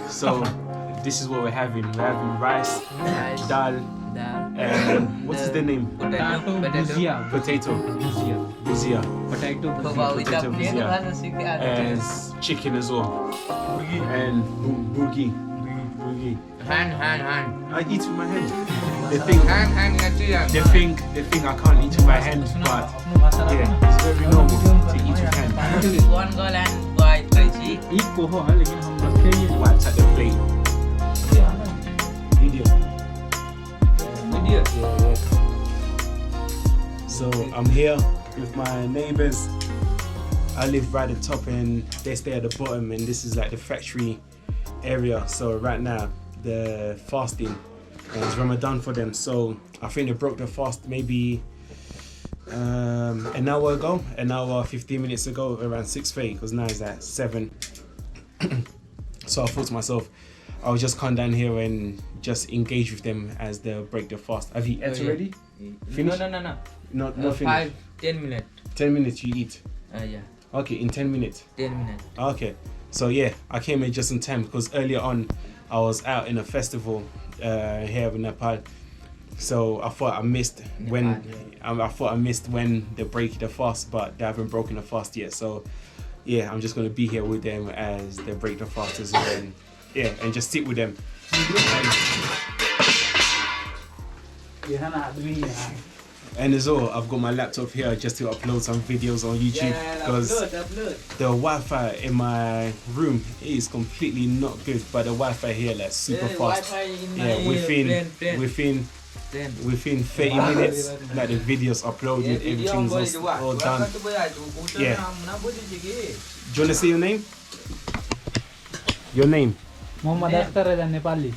So this is what we're having. We're having rice, dal, and what is the name? Potato. Buzia. Potato buzia. And chicken as well. And boogie. Hand. I eat with my hand. They think I can't eat with my hand, but yeah, it's very normal to eat with hand. One girl and boy crazy. Wipes at the plate. Idiot. Yeah. So I'm here with my neighbors. I live right at the top and they stay at the bottom, and this is like the factory area. So right now they're fasting and it's Ramadan for them. So I think they broke the fast maybe an hour 15 minutes ago, around 6:30, because now it's at 7. So I thought to myself, I'll just come down here and just engage with them as they break the fast. Have you eaten already? Finished? No. Not finished. 10 minutes. 10 minutes you eat? Yeah. Okay, in 10 minutes? 10 minutes. Okay. So yeah, I came in just in time because earlier on I was out in a festival here in Nepal. So I thought I missed when they break the fast, but they haven't broken the fast yet. So yeah, I'm just gonna be here with them as they break the fast as well, and yeah, and just sit with them. And as well, I've got my laptop here just to upload some videos on YouTube because the Wi-Fi in my room is completely not good, but the Wi-Fi here like super fast. Yeah, within 30 minutes, like the videos uploaded, everything's all done. Yeah. Do you want to say your name? Your name? Muhammad Akhtar Raja Nepali.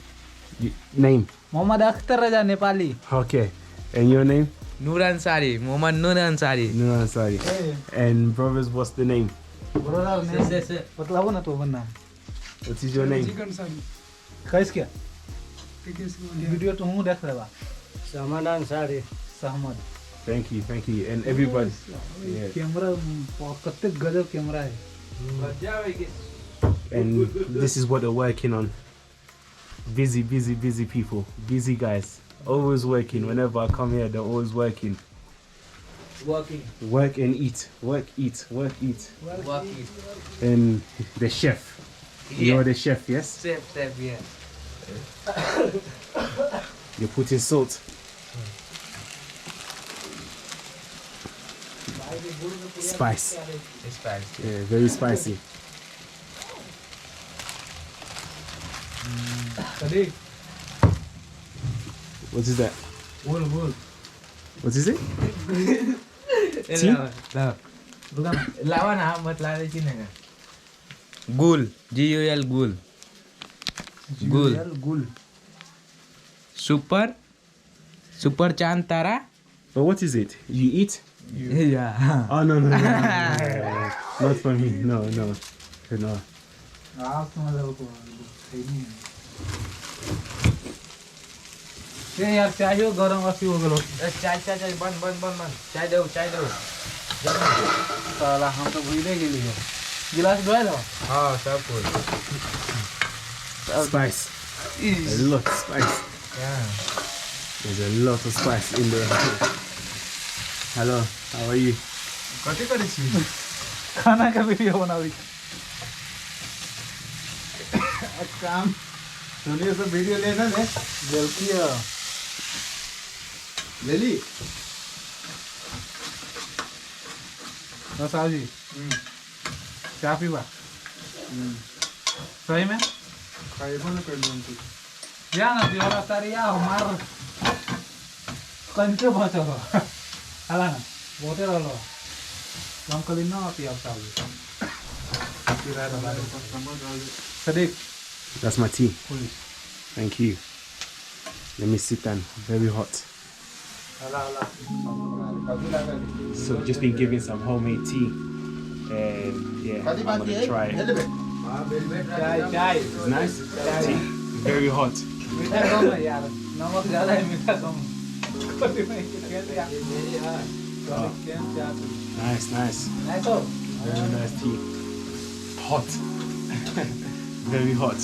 Name? Muhammad Akhtar Raja Nepali. Okay. And your name? Nur Ansari. Muhammad Nur Ansari. Nur Ansari. And brothers, what's the name? Brother name. Batlawo na to banna. What is your name? Kais kya? Video to hu dekh raha. Samad Ansari. Samad. Thank you. And everybody. Yeah. Camera katte gajab camera hai. And this is what they're working on. Busy people. Busy guys. Always working. Whenever I come here, they're always working. Work and eat. Work, eat. And the chef. You're the chef, yes? Chef, yeah. You're putting salt. Spice. Yeah, very spicy. What is that? Wool. What is it? Tea? Lawan Ahmad lari sini kan? Gul, Gul, Gul. Super Chantara. But what is it? You eat? Yeah. Oh no. Not for me. No. यार चाय हो गरम अस्सी हो गलो चाय बन चाय दो साला हम तो भूल ही गए गिलास धोए लो हां सब कुछ Spice. A lot of spice. Yeah. There's a lot of spice in there. Hello, how are you? कति करे छी खाना का वीडियो बनाओ काम सुनिए सब वीडियो लेना है जल्दी ले ली साहब जी क्या पीवा सही में खाइबो न कर लूं या ना दिवाला सारी या हमार कंचे बचो हला ना बोते रहो हम कल ना पिया साहब जी Sadiq. That's my tea. Thank you. Let me sit down. Very hot. So just been given some homemade tea, and yeah, I'm gonna try it. It's nice. Tea. Very hot. Oh. Nice. Very nice tea. Hot. Very hot.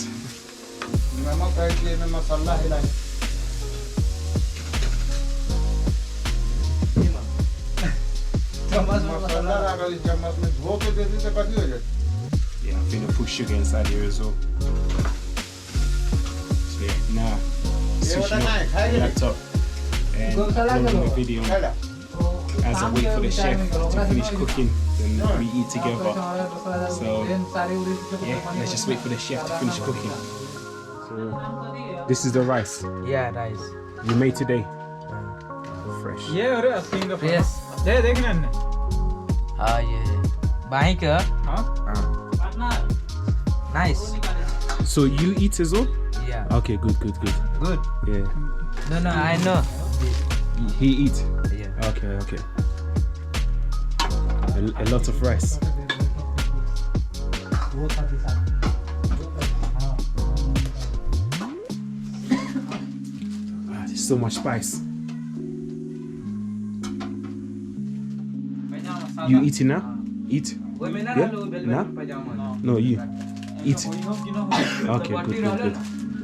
Yeah, I'm finna put sugar inside here as well. So yeah, now switching off the laptop and uploading the video as I wait for the chef to finish cooking, then we eat together. So yeah, let's just wait for the chef to finish cooking. So this is the rice Yeah, rice. you made today. Fresh. Yes. Oh yeah. Buying Nice. So you eat as well? Yeah. Okay, good. Good. Yeah. No, I know. He eat. Yeah. Okay. A lot of rice. There's so much spice. You eating now? Eat. Yeah? Now? No, you. Eat. Okay, good.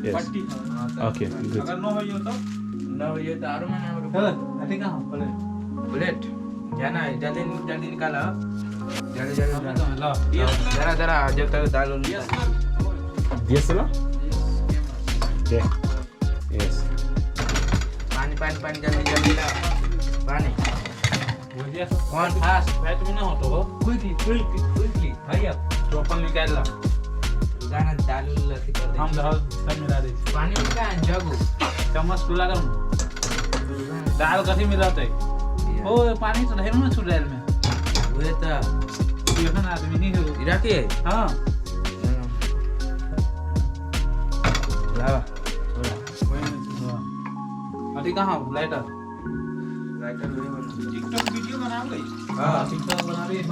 Yes. Okay, good. Bullet जाना है जल्दी निकाला जरा जब तक दाल DSLR? Yeah. Yes. पानी जल्दी ला पानी One fast quickly hurry up गाना दाल लती कर दे हम सब मिला दे पानी का जग चम्मच खुला कर दाल कथी मिलाते ओ पानी तो नहीं ना छुड़ैल में ओए त एखन आदमी नहीं हो इराके हां लावा अभी कहां लाइटर टिकटॉक वीडियो बनाओगे हां टिकटॉक बना रही है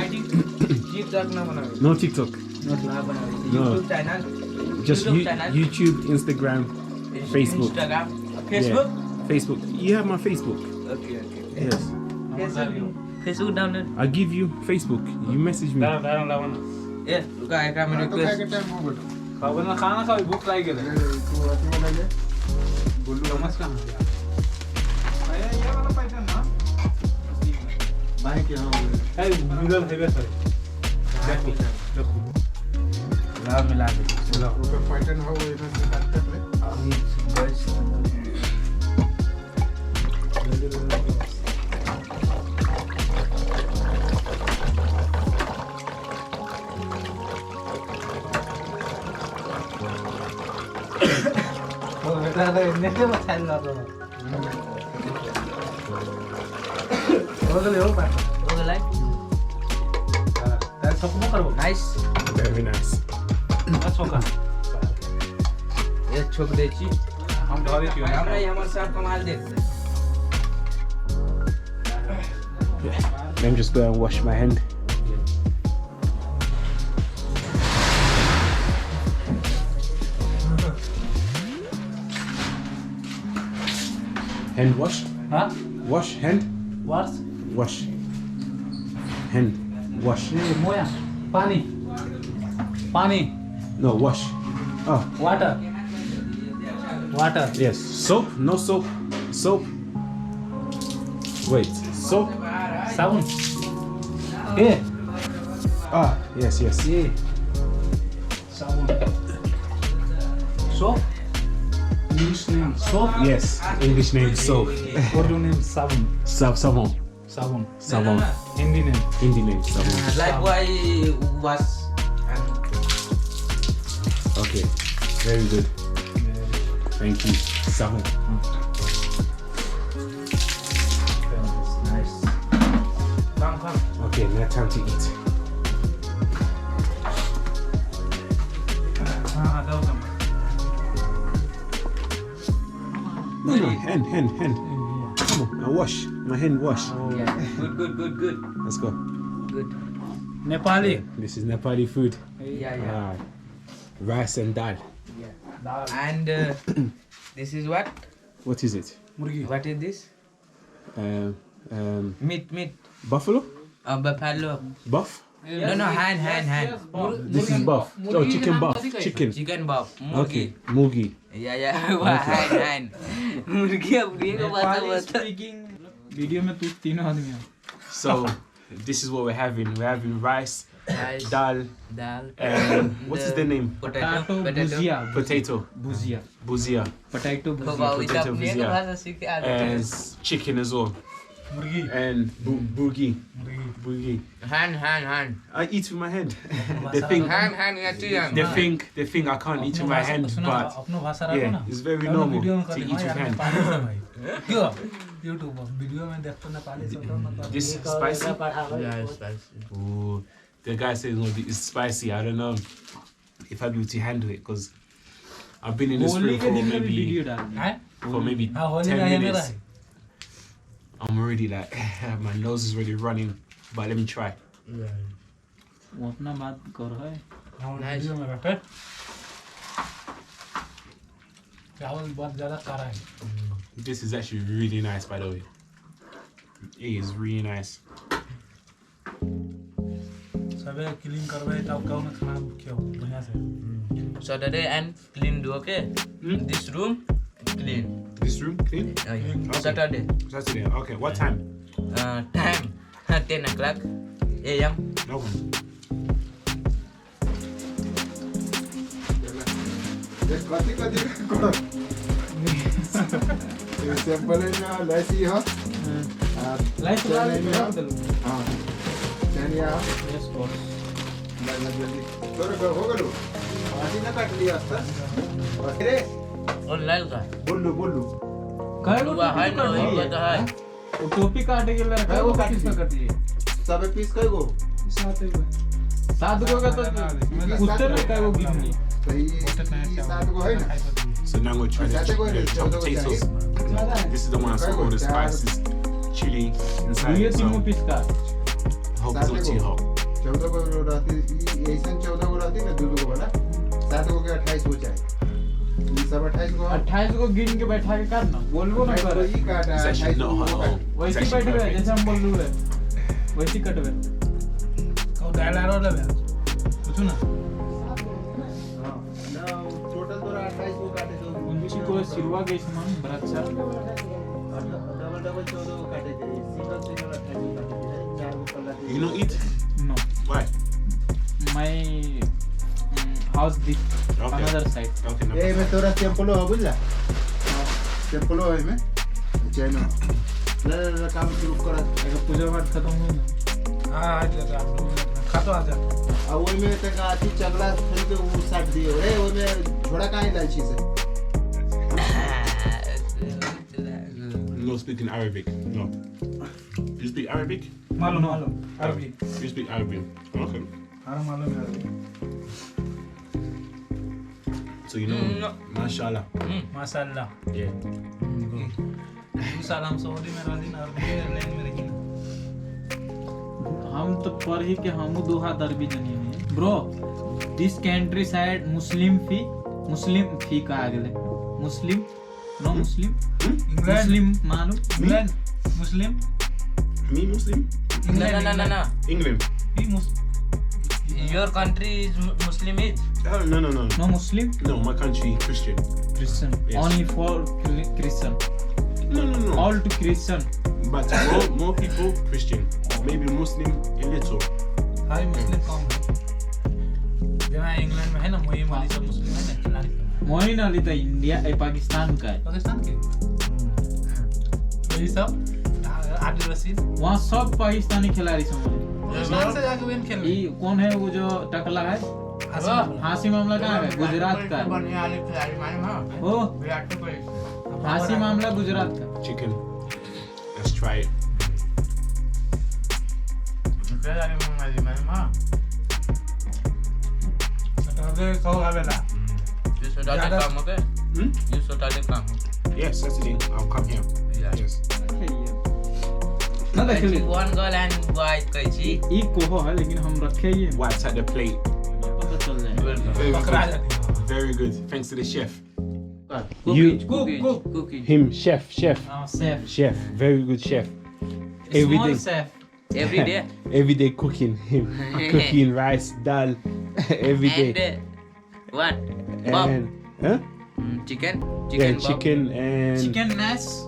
आईडी टिकटॉक ना बनाओगे No TikTok. No. YouTube channel. Just YouTube, Instagram, Facebook. Instagram. Facebook? Yeah. Facebook. You have my Facebook. Okay. Yes. Facebook download. I give you Facebook. You message me. Yeah. रुका एक minute request. खाना खाओ भूख लगी गेले. बोलू नमस्कार. अरे ये वाला पैटर्न ना. बाइक यहां है. Middle highway sir. देखो. लाभ मिला दे चलो ऊपर पैटर्न हो इधर से काट ले अभी बस वो बेटा तो इतने बता ला तो हो गया that's सब करो nice Very nice. That's okay. ये छोक दे ची हम ढाबे क्यों हम नहीं हमारे साथ कमाल देखते Let me just go and wash my hand. Hand wash? Huh? Wash hand? What? Wash. Hand. Wash. Moya. Pani. No, wash. Oh. Water. Yes. Soap? No soap. Soap. Wait. Soap? Sabun. Here. Ah, yes. Yeah. Sabun. Soap. English name soap. Yes. English name soap. Urdu name sabun. Savon. Sabun. Hindi name sabun. like why was Okay. Very good. Thank you. Savon. nice come Okay, now time to eat. No, hand. Come on, now wash. My hand wash. yeah good Let's go. good Nepali. This is Nepali food. yeah Ah, rice and dal. and this is what What is it? what is this Meat. meat Buffalo? buffalo Buff? No, hand. This is buff. Oh, chicken buff. Chicken. Chicken buff. Okay. Mugi. Yeah. Wah, hand. मुर्गी को बता. Speaking video में तू तीनों आदमी हो. So, this is what we're having. We're having rice, Rice, dal, dal, and what is the name? Potato bhujia. Potato. Bhujia. Buzia. Potato bhujia. Potato bhujia. And chicken as well. Murgi. And burgi. Burgi. hand. I eat with my hand. They think I can't eat with my hand, but अपनो भाषा रखो yeah, ना. it's very हम लोग normal video में to करते eat हैं with यार, hand. नेपाली से भाई. क्यों? YouTube पर वीडियो में देखते हैं नेपाली से तो मतलब. This is spicy. Yeah, spicy. Ooh, the guy says it's spicy. I don't know if I'll be able to handle it because I've been in this Holi room के for दिन में भी maybe वीडियो डालना. हैं? for maybe हाँ, होली 10 का है मेरा minutes. है. I'm already like my nose is already running, but let me try. वो अपना बात करो है. हाँ, वीडियो में रखे. चावल बहुत ज़्यादा कारा है. This is actually really nice, by the way. It is really nice. सबे क्लीन करवे तब गाँव में खाना क्यों बढ़िया से. Saturday and clean do okay. This room clean. This room clean? Okay. Saturday. Saturday. Okay. What time? Time 10 o'clock a.m. Okay. Simple है ना लस्सी हो लाइट वाले में रख दो. हाँ चलिए आप यस बॉस. जल्दी थोड़ा हो गलो आजी ना काट लिया था अरे Online का. बोलू काय हुआ है ना ये तो है. वो टोपी काटे के लिए रखा है. वो किस में कटी है? सब पीस कई गो सात गो का तो कुत्ते में काय वो गिरनी. सही 7 गो है ना. So now we're trying to chop potatoes. This is the one I saw all the spices, chili inside. ये So तीनों पीस का. hope it's not too hot. 14 को रहती ऐसा 14 को रहती ना 2 को बड़ा 7 को के 28 हो जाए. ये सब 28 को 28 को गिन के बैठा के करना. बोलबो ना कर. ये काटा It's actually not hot at all. It's वैसी actually बैठ गए perfect. जैसे हम बोल रहे हैं. वैसी कट गए. कौ दाल आ रहा है. पूछो ना. हां ना टोटल तो 28 को काटे तो उनची को सिरवा के समान बराचा. डबल 14 को काटे थे. सिंगल 28 को काटे थे. 4 को पल्ला. You don't eat? No. Why? My house the Okay. another side. Okay. No. ए मैं तोरा सिंपल हो बुझला. सिंपल हो है मैं. चैनो. ले काम शुरू कर. अगर पूजा पाठ खत्म हो ना. हाँ आज लगा आप लोग खा तो आ जा. अब वो में तक आती चगला फिर के वो साथ दिए रे वो में थोड़ा काहे लाइची से. No speaking Arabic. No. You speak Arabic? मालूम अरबी. You speak Arabic. Okay. हाँ मालूम है अरबी. So you know, mashallah. माशाल्लाह. Yeah. तू सलाम सऊदी में रही ना अरबी लैंग्वेज में रही ना. हम तो पढ़ ही के हम दो हाथ अरबी जानिए नहीं. Bro, this country side Muslim fee कहा गया. Muslim, no Muslim. Muslim मालूम. England Muslim. Me Muslim? No. England. He Muslim. Your country is Muslim is? Oh, no. No Muslim. No, my country Christian. Christian. Yes. Only for Christian. No. All to Christian. But more people Christian. Maybe Muslim a little. हाई Muslim कौन है? जहाँ England में है ना मोई वाली सब मुस्लिम है ना खिलाड़ी. मोइन अली तो इंडिया पाकिस्तान का है. पाकिस्तान के. यही सब आदिल रशीद. वहाँ सब पाकिस्तानी खिलाड़ी समझ. पाकिस्तान से जाके वेन खेल. ये कौन है वो जो टकला है? हासी मामला कहाँ है? गुजरात का है. बढ़िया वाले खिलाड़ी मालूम है? ओ विराट कोहली. हासी मामला गुजरात का. Chicken. Let's try it. खिलाड़ी मालूम है? सटरडे कहो आवेला. You Saturday come okay? You Saturday come. Yes, Saturday. I'll come here. Yeah. Yes. ना देख ले. One girl and boy कैसी? ये कोहो है लेकिन हम रखे ये. Whites at the plate. पता चल जाए. Very बकरा आ good. जाती है. Very good. Thanks to the chef. Cook. Him, chef. Chef. Chef. Very good chef. Small chef. Every day. Every day cooking him, cooking rice, dal, every day. And what? Bob. And huh? Chicken. Yeah, Bob. chicken and Chicken nice.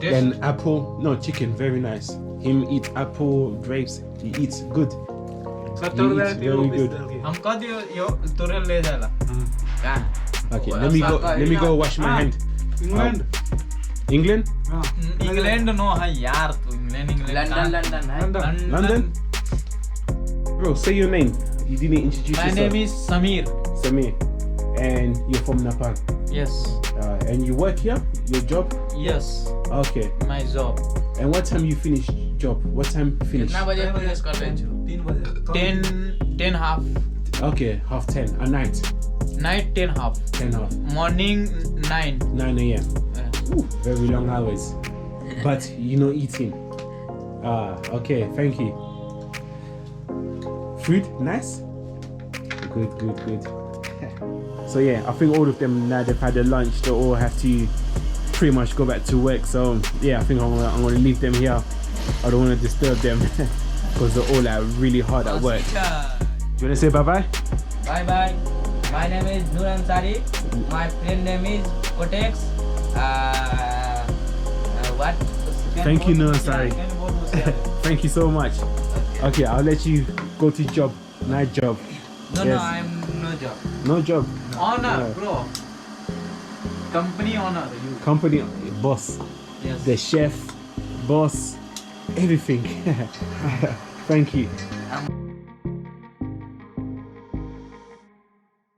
and apple. No, chicken, very nice. Him eat apple, grapes. He eats good. $70 very good. हम कद यो तुरल ले जाला. Ah. Okay, Well, let me go. soccer, Let me you go know. wash my hand. England. England? England no है यार तू England London. London? Bro, say your name. You didn't introduce My yourself. name is Samir. Samir. And you're from Nepal. Yes. And you work here? Your job? Yes. Okay. My job. And what time you finish job? What time you finish? कितना बजे finish कर रहे हो? 10 half. Okay, 10:30 at night. Night 10 half. 10:30. Morning 9. 9 a.m. Ooh, very long hours. But you're not eating. Okay, thank you. Food, nice? Good. So yeah, I think all of them now they've had their lunch, they all have to pretty much go back to work. So yeah, I think I'm gonna leave them here. I don't want to disturb them because they're all like really hard at work. Do you want to say bye-bye? Bye bye. My name is Nur Ansari. My friend name is Kotex. What? Thank you, Nur Ansari. Thank you so much. Okay, I'll let you go to job. Night job. No, Yes. I'm no job. No job. Honor, No. bro. Company honor. You. Company boss. Yes. The chef, boss, everything. Thank you.